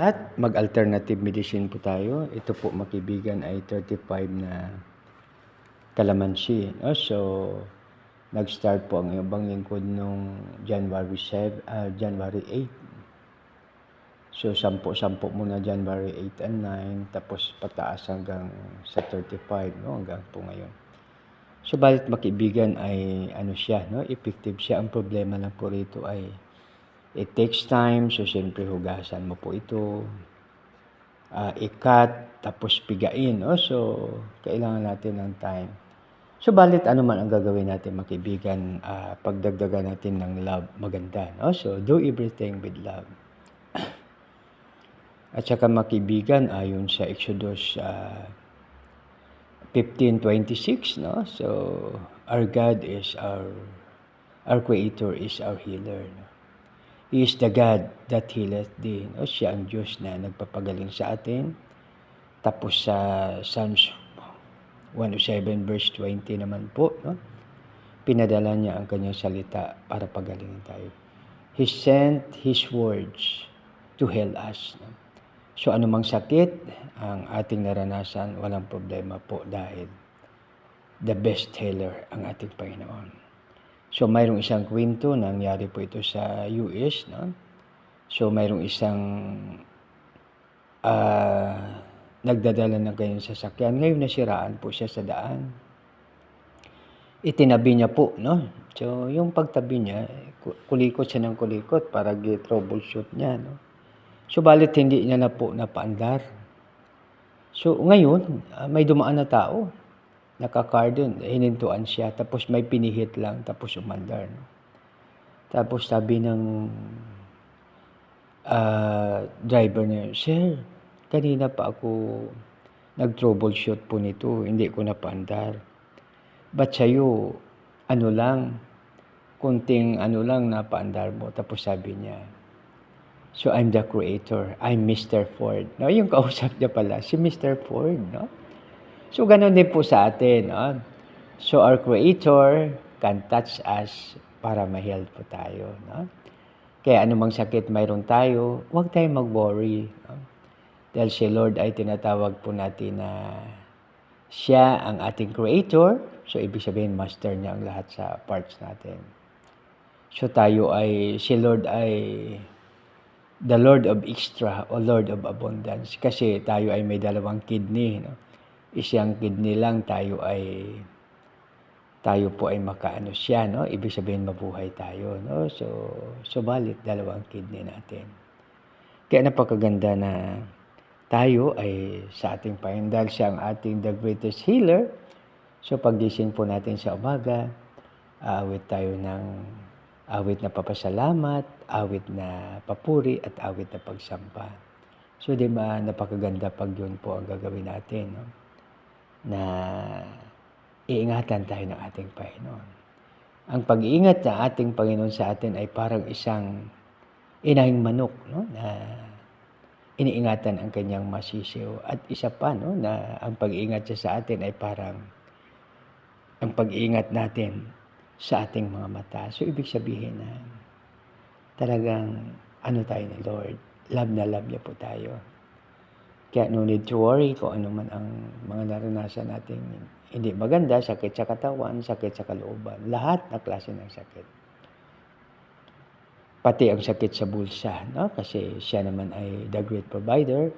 At mag-alternative medicine po tayo. Ito po mga kaibigan ay 35 na kalamansi. No? So, nag-start po ang ibang lingkod noong January 8. So, 10 muna January 8 and 9, tapos pataas hanggang sa 35, no? Hanggang po ngayon. So, balit mga kaibigan ay ano siya, no? Effective siya. Ang problema lang po rito ay it takes time. So, siyempre hugasan mo po ito. Ikat, tapos pigain. No? So, kailangan natin ng time. So, balit ano man ang gagawin natin mga kaibigan, pagdagdagan natin ng love, maganda. No? So, do everything with love. At saka mga kaibigan, ayon sa Exodus 15:26, no? So, our God is our Creator is our healer. No? He is the God that healeth thee. No? Siya ang Diyos na nagpapagaling sa atin. Tapos sa Psalms 107 verse 20 naman po, no? Pinadala niya ang kanyang salita para pagalingin tayo. He sent His words to heal us. No? So anumang sakit ang ating naranasan, walang problema po dahil the best healer ang ating Panginoon. So mayroong isang kwento, nangyari po ito sa US. No? So mayroong isang nagdadala ng kanyang sasakyan. Ngayon nasiraan po siya sa daan. Itinabi niya po, no? So, yung pagtabi niya, kulikot siya ng kulikot para troubleshoot niya, no? So, balit hindi niya na po napaandar. So, ngayon, may dumaan na tao. Naka-car dun, hinintuan siya. Tapos may pinihit lang, tapos umandar, no? Tapos sabi ng driver niya, "Sir, kanina pa ako nag-troubleshoot po nito, hindi ko napaandar. Ba't sa'yo, kunting napaandar mo?" Tapos sabi niya, "So I'm the Creator, I'm Mr. Ford." No, yung kausap niya pala, si Mr. Ford, no? So ganun din po sa atin, no? So our Creator can touch us para ma-heal po tayo, no? Kaya anumang sakit mayroon tayo, huwag tayong mag-worry, no? Dahil si Lord ay tinatawag po natin na siya ang ating Creator. So, ibig sabihin, master niya ang lahat sa parts natin. So, si Lord ay the Lord of extra o Lord of abundance. Kasi tayo ay may 2 kidney. No? Isang kidney lang, tayo po ay makaano siya. No? Ibig sabihin, mabuhay tayo. No? So balit 2 kidney natin. Kaya napakaganda na tayo ay sa ating Panginoon dahil siya ang ating the greatest healer. So paggising po natin sa umaga, awit tayo ng awit na papasalamat, awit na papuri, at awit na pagsamba. So di ba napakaganda pag yun po ang gagawin natin, no? Na iingatan tayo ng ating Panginoon. Ang pag-iingat ng ating Panginoon sa atin ay parang isang inahing manok, no? Na iniingatan ang kanyang masisiw. At isa pa, no, na ang pag-iingat siya sa atin ay parang ang pag-iingat natin sa ating mga mata. So, ibig sabihin na talagang tayo ni Lord. Love na love niya po tayo. Kaya no need to worry kung ano man ang mga naranasan natin hindi maganda, sakit sa katawan, sakit sa kalooban. Lahat na klase ng sakit. Pati ang sakit sa bulsa, no? Kasi siya naman ay the great provider.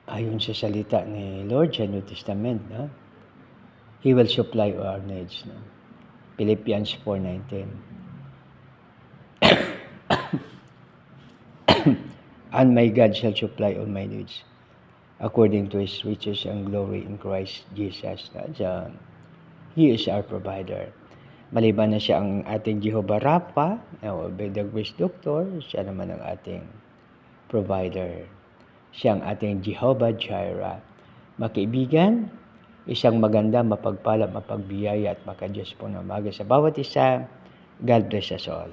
Ayon sa salita ni Lord sa New Testament, no? He will supply our needs, no? Philippians 4:19. And my God shall supply all my needs according to His riches and glory in Christ Jesus. So, He is our provider. Maliban na siya ang ating Jehovah Rapha, the great doctor, siya naman ang ating provider. Siya ang ating Jehovah Jireh. Mga kaibigan, isang maganda, mapagpala, mapagbiyaya at makadiyos po na umaga sa bawat isa. God bless us all.